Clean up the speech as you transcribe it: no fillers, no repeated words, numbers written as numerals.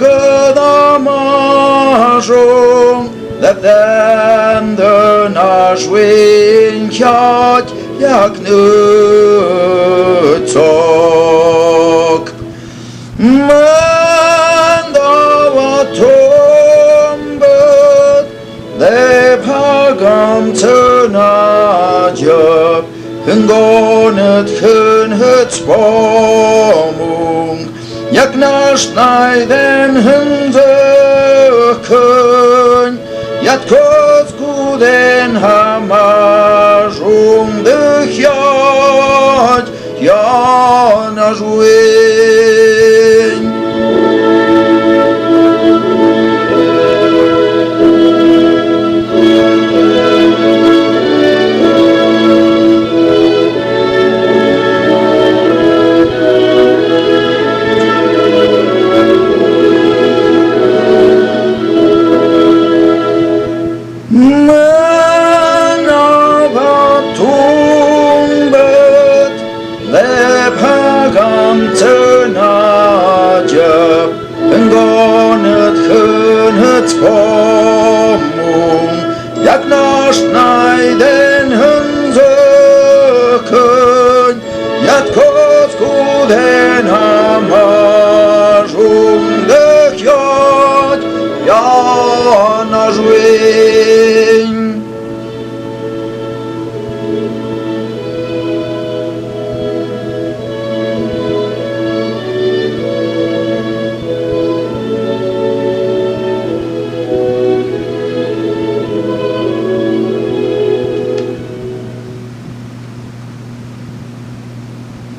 gădămașum, leptendă nașuin chiat, jak nățoc. Mândava tombăt, de pagam țănageap, hângonët hânhăț pomung, jak nașnaiden hânzăcăni, jat kocskuden hamajum dăhjat, jana jueni. Hângonët hânhăț pomul,